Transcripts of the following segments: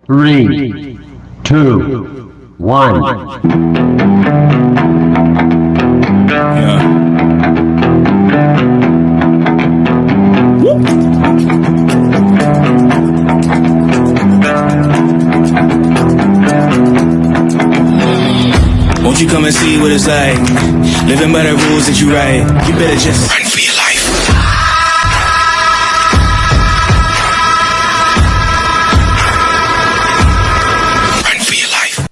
Three, two, one. Won't you come and see what it's like? Living by the rules that you write. You better just run for your life. Run for your life.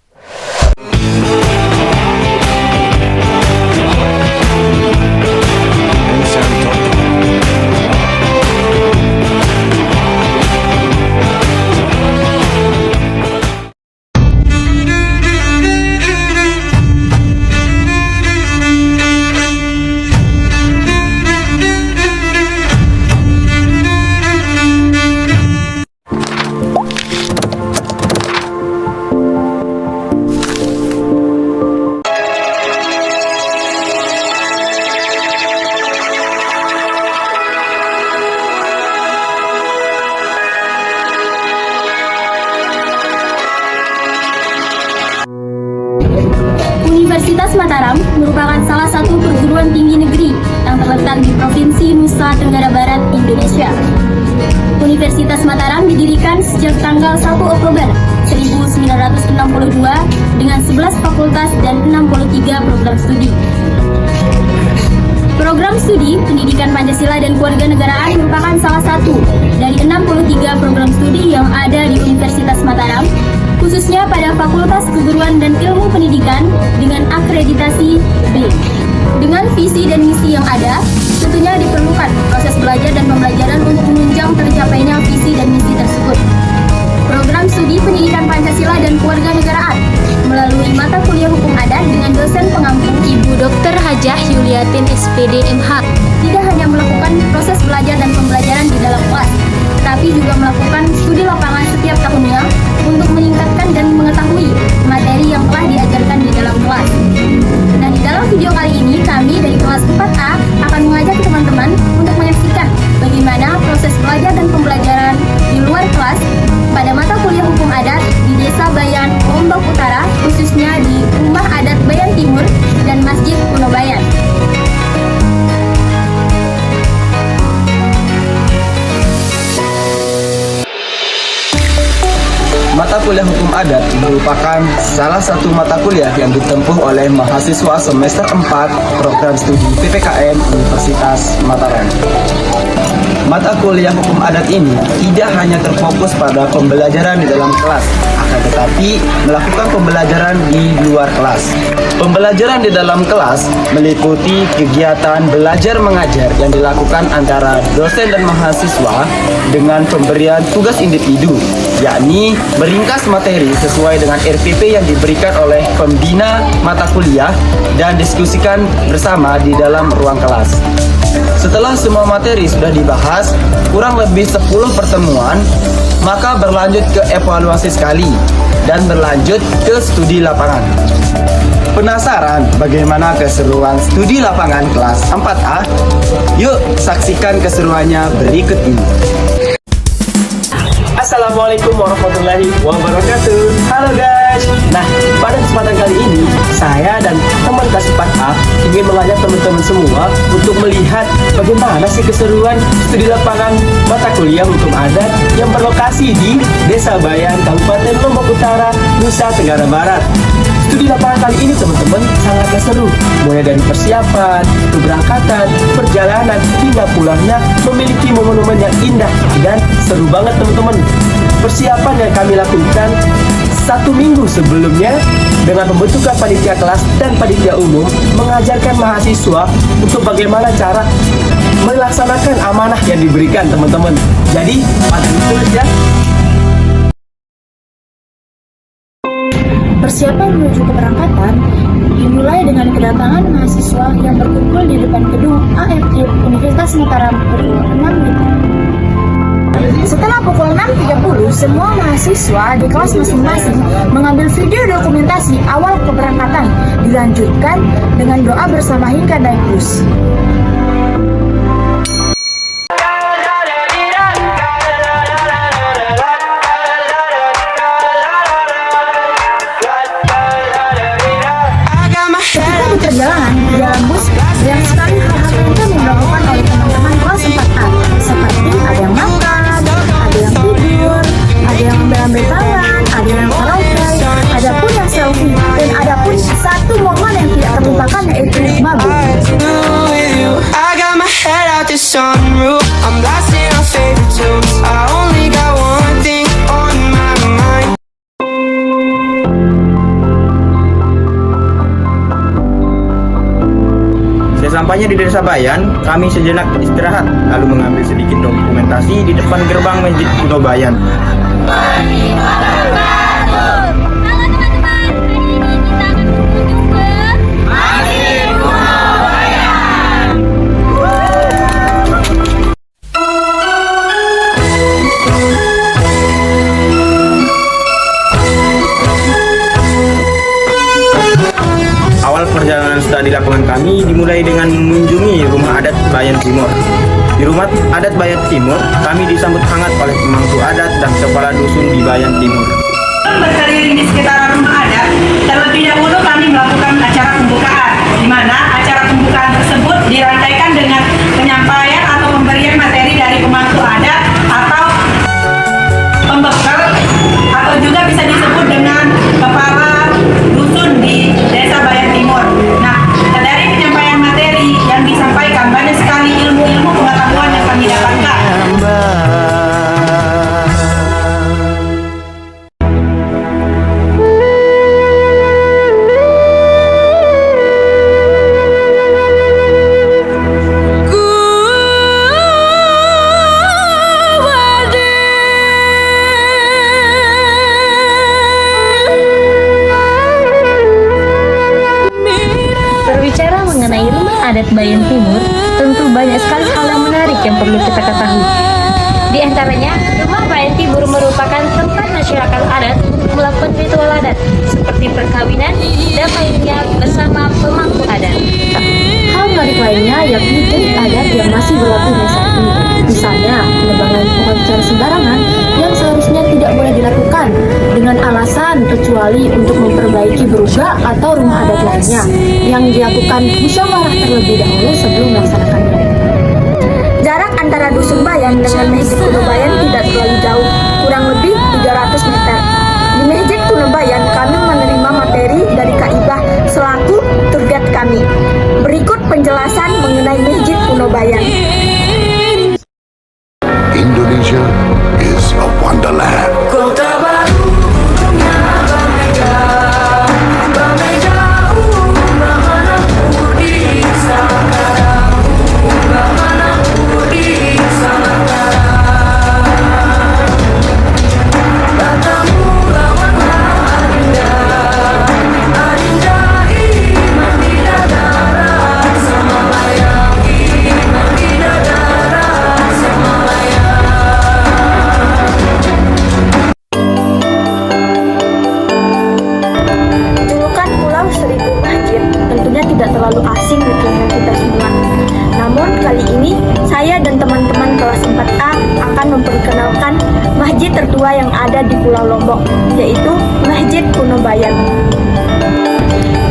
Universitas Mataram merupakan salah satu perguruan tinggi negeri yang terletak di Provinsi Nusa Tenggara Barat, Indonesia. Universitas Mataram didirikan sejak tanggal 1 Oktober 1962 dengan 11 fakultas dan 63 program studi. Program studi Pendidikan Pancasila dan Kewarganegaraan merupakan salah satu dari 63 program studi yang ada di Universitas Mataram, khususnya pada Fakultas Keguruan dan Ilmu Pendidikan dengan akreditasi B. Dengan visi dan misi yang ada, tentunya diperlukan proses belajar dan pembelajaran untuk menunjang tercapainya visi dan misi tersebut. Program studi Pendidikan Pancasila dan Kewarganegaraan melalui mata kuliah Hukum Adat dengan dosen pengampu Ibu Dr. Hajah Yuliatin SPD MH tidak hanya melakukan proses belajar dan pembelajaran di dalam kelas, tapi juga melakukan studi lapangan setiap tahunnya untuk meningkatkan dan mengetahui materi yang telah diajarkan di dalam kelas. Nah, di dalam video kali ini kami dari kelas 4A akan mengajak teman-teman untuk menyaksikan bagaimana proses belajar dan pembelajaran di luar kelas pada mata kuliah Hukum Adat di Desa Bayan, Lombok Utara, khususnya di Rumah Adat Bayan Timur dan Masjid Kuno Bayan. Mata kuliah Hukum Adat merupakan salah satu mata kuliah yang ditempuh oleh mahasiswa semester 4 program studi PPKM Universitas Mataram. Mata kuliah Hukum Adat ini tidak hanya terfokus pada pembelajaran di dalam kelas, akan tetapi melakukan pembelajaran di luar kelas. Pembelajaran di dalam kelas meliputi kegiatan belajar mengajar yang dilakukan antara dosen dan mahasiswa dengan pemberian tugas individu, yakni meringkas materi sesuai dengan RPP yang diberikan oleh pembina mata kuliah dan diskusikan bersama di dalam ruang kelas. Setelah semua materi sudah dibahas, kurang lebih 10 pertemuan, maka berlanjut ke evaluasi sekali dan berlanjut ke studi lapangan. Penasaran bagaimana keseruan studi lapangan kelas 4A? Yuk saksikan keseruannya berikut ini. Assalamualaikum warahmatullahi wabarakatuh. Halo guys. Nah, pada kesempatan kali ini saya dan teman kelas 4A ingin mengajak teman-teman semua untuk melihat bagaimana sih keseruan studi lapangan mata kuliah Hukum Adat yang berlokasi di Desa Bayan, Kabupaten Lombok Utara, Nusa Tenggara Barat. Studi lapangan kali ini teman-teman sangatlah seru, mulai dari persiapan, keberangkatan, perjalanan hingga pulangnya memiliki momen-momen yang indah dan seru banget teman-teman. Persiapan yang kami lakukan 1 minggu sebelumnya dengan pembentukan panitia kelas dan panitia umum mengajarkan mahasiswa untuk bagaimana cara melaksanakan amanah yang diberikan teman-teman. Jadi pantengin terus ya. Persiapan menuju keberangkatan dimulai dengan kedatangan mahasiswa yang berkumpul di depan gedung ART Universitas Mataram pukul 6 WIB. Setelah pukul 6.30, semua mahasiswa di kelas masing-masing mengambil video dokumentasi awal keberangkatan, dilanjutkan dengan doa bersama hingga naik bus. Sesampainya di Desa Bayan, kami sejenak beristirahat, lalu mengambil sedikit dokumentasi di depan gerbang Masjid Kuno Bayan. Awal perjalanan studi lapangan kami dimulai dengan mengunjungi rumah adat Bayan Timur. Di rumah adat Bayan Timur, kami disambut hangat oleh pemangku adat dan kepala dusun di Bayan Timur. Berkeliling di sekitaran rumah adat, terlebih dahulu kami melakukan acara pembukaan, di mana acara pembukaan tersebut dirangkaikan dengan penyampaian atau pemberian materi dari pemangku adat atau pembekal, atau juga bisa disebut dengan kepala dusun di Desa Bayan Timur. Nah, dari penyampaian materi yang disampaikan, banyak sekali ilmu-ilmu pengetahuan yang kami dapatkan. Berbicara mengenai rumah adat Bayan Timur, tentu banyak sekali hal yang menarik yang perlu kita ketahui. Di antaranya, rumah Bayan Timur merupakan tempat masyarakat adat untuk melakukan ritual adat seperti perkawinan dan lainnya bersama pemangku adat. Hal menarik lainnya yakni ciri adat yang masih berlaku di saat ini. Misalnya, penebangan pohon secara sembarangan yang seharusnya tidak boleh dilakukan dengan alasan kecuali untuk memperbaiki beruga atau rumah adat lainnya yang dilakukan musyawarah terlebih dahulu sebelum melaksanakannya. Jarak antara dusun Bayan dengan Masjid Kuno Bayan tidak terlalu jauh, kurang lebih 300 meter. Di Masjid Kuno Bayan kami menerima materi dari Kak Ibah selaku tour guide kami. Berikut penjelasan mengenai Masjid Kuno Bayan. Indonesia is a wonderland. Julukan Pulau Seribu Masjid tentunya tidak terlalu asing di telinga kita semua. Namun kali ini saya dan teman-teman kelas 4A akan memperkenalkan masjid tertua yang ada di Pulau Lombok, yaitu Masjid Kuno Bayan.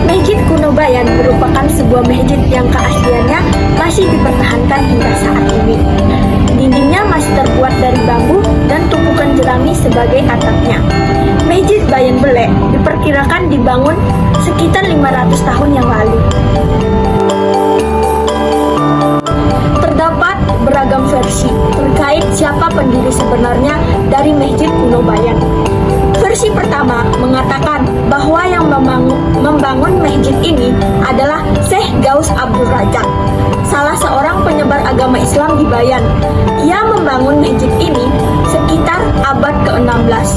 Masjid Kuno Bayan merupakan sebuah masjid yang keasliannya masih dipertahankan hingga saat ini. Dindingnya masih terbuat dari bambu dan tumpukan jerami sebagai atapnya. Masjid Bayan Belek diperkirakan dibangun sekitar 500 tahun yang lalu. Terdapat beragam versi terkait siapa pendiri sebenarnya dari Masjid Kuno Bayan. Versi pertama mengatakan bahwa yang membangun masjid ini adalah Syekh Gaus Abdul Razak, salah seorang penyebar agama Islam di Bayan. Ia membangun masjid ini sekitar abad ke-16.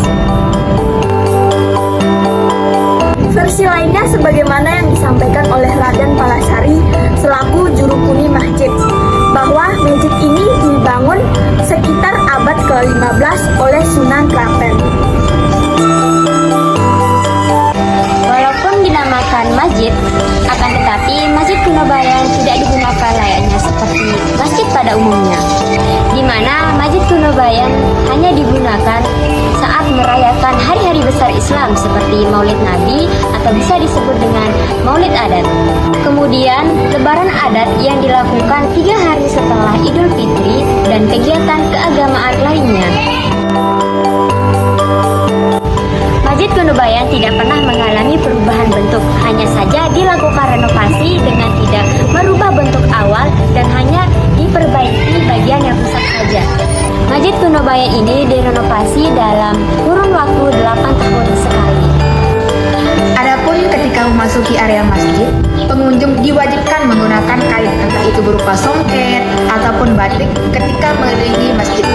Versi lainnya sebagaimana yang disampaikan oleh Raden Palasari selaku juru kuni masjid, bahwa masjid ini dibangun sekitar abad ke-15 oleh Sunan Klaten. Walaupun dinamakan masjid, akan tetapi Masjid Kuno Bayan tidak digunakan layaknya seperti masjid pada umumnya, di mana Masjid Kuno Bayan hanya digunakan saat merayakan hari-hari besar Islam seperti Maulid Nabi atau bisa disebut dengan Maulid Adat. Kemudian Lebaran Adat yang dilakukan 3 hari setelah Idul Fitri dan kegiatan keagamaan lainnya. Masjid Kuno Bayan tidak pernah mengalami perubahan bentuk, hanya saja dilakukan renovasi dengan tidak merubah bentuk awal dan hanya diperbaiki bagian yang rusak saja. Masjid Kuno Bayan ini direnovasi dalam kurun waktu 8 tahun sekali. Adapun Dan ketika memasuki area masjid, pengunjung diwajibkan menggunakan kain, entah itu berupa songket ataupun batik ketika mengelilingi masjid.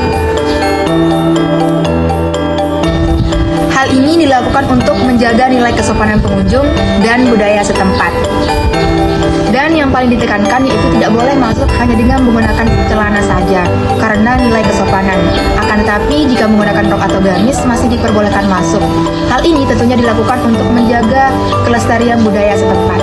Hal ini dilakukan untuk menjaga nilai kesopanan pengunjung dan budaya setempat. Dan yang paling ditekankan yaitu tidak boleh masuk hanya dengan menggunakan celana saja karena nilai kesopanan. Akan tetapi jika menggunakan rok atau gamis masih diperbolehkan masuk. Hal ini tentunya dilakukan untuk menjaga kelestarian budaya setempat.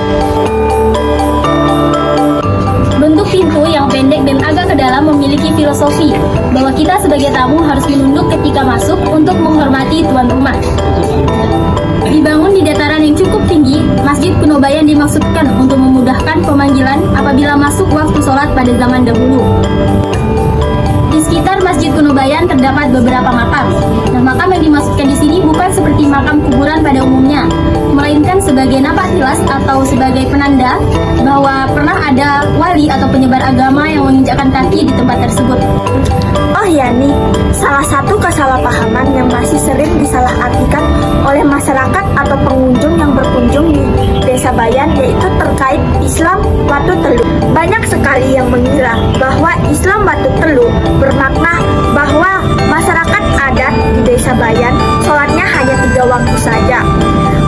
Bentuk pintu yang pendek dan agak ke dalam memiliki filosofi bahwa kita sebagai tamu harus menunduk ketika masuk untuk menghormati tuan rumah. Dibangun di dataran yang cukup tinggi, Masjid Kunobayan dimaksudkan untuk memudahkan pemanggilan apabila masuk waktu sholat pada zaman dahulu. Di sekitar Masjid Kunobayan terdapat beberapa makam. Nah, makam yang dimaksudkan di sini bukan seperti makam kuburan pada umumnya, melainkan sebagai napak tilas atau sebagai penanda bahwa pernah ada wali atau penyebar agama yang menginjakkan kaki di tempat tersebut. Oh ya nih, salah satu kesalahpahaman yang masih sering disalahartikan oleh masyarakat atau pengunjung yang berkunjung di Desa Bayan yaitu terkait Islam Batu Telu. Banyak sekali yang mengira bahwa Islam Batu Telu bermakna bahwa masyarakat adat di Desa Bayan sholatnya hanya 3 waktu saja.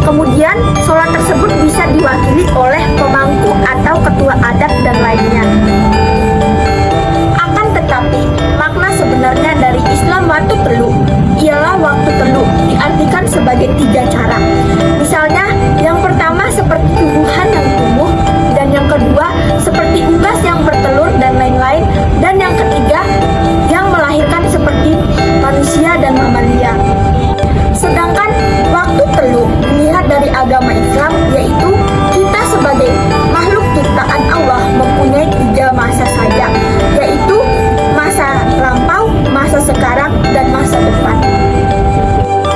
Kemudian sholat tersebut bisa diwakili oleh pemangku atau ketua adat dan lainnya. Akan tetapi, makna sebenarnya dari Islam Batu Telu ialah waktu telu diartikan sebagai 3 cara. Misalnya, yang pertama seperti tumbuhan yang tumbuh, dan yang kedua seperti unggas yang bertelur dan lain-lain, dan yang ketiga yang melahirkan seperti manusia dan mamalia. Sedangkan waktu telu dilihat dari agama Islam yaitu kita sebagai makhluk ciptaan Allah mempunyai 3 masa saja, yaitu masa lampau, masa sekarang, dan masa depan.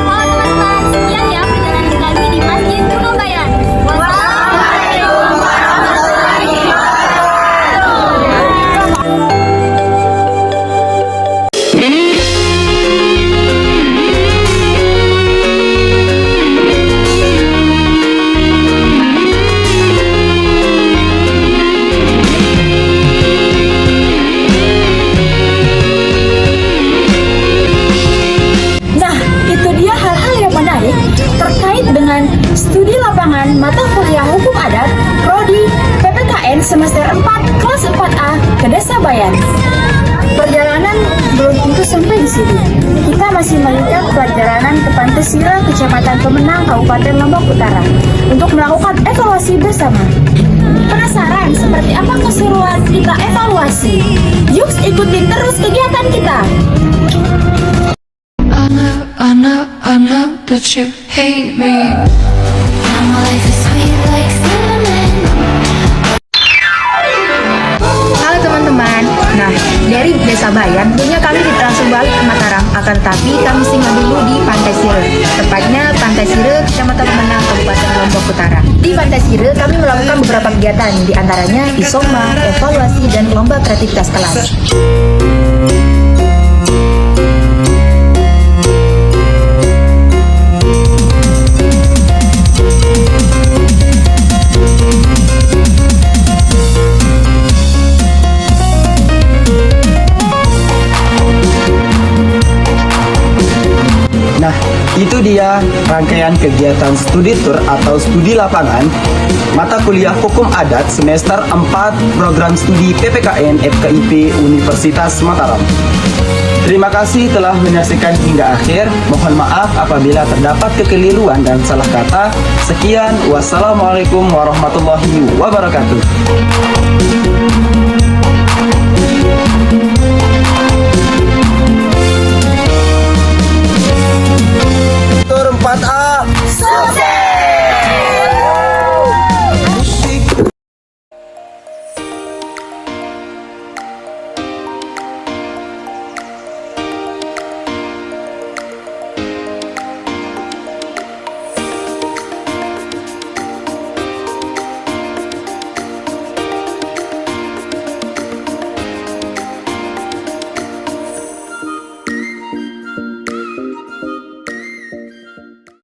Halo teman-teman, sekian ya perjalanan kami di Masjid Kunobayan. Wassalamualaikum warahmatullahi Studi lapangan mata kuliah hukum adat Prodi PPKN semester 4 kelas 4A ke Desa Bayan. Perjalanan belum tentu sampai di sini. Kita masih melanjutkan perjalanan ke Pantai Sira, Kecamatan Pemenang, Kabupaten Lombok Utara untuk melakukan evaluasi bersama. Penasaran seperti apa keseruan kita evaluasi? Yuk ikuti terus kegiatan kita. I know that you hate me. My life is sweet like cinnamon. Halo teman-teman, nah dari Desa Bayan tentunya kami tidak langsung balik ke Mataram, akan tetapi kami singgah dulu di Pantai Sire, tepatnya Pantai Sire, Kecamatan Pemenang, Kabupaten Lombok Utara. Di Pantai Sire kami melakukan beberapa kegiatan, diantaranya isoma, evaluasi, dan lomba kreativitas kelas. Nah, itu dia rangkaian kegiatan studi tour atau studi lapangan mata kuliah Hukum Adat semester 4 program studi PPKN FKIP Universitas Mataram. Terima kasih telah menyaksikan hingga akhir. Mohon maaf apabila terdapat kekeliruan dan salah kata. Sekian, wassalamualaikum warahmatullahi wabarakatuh.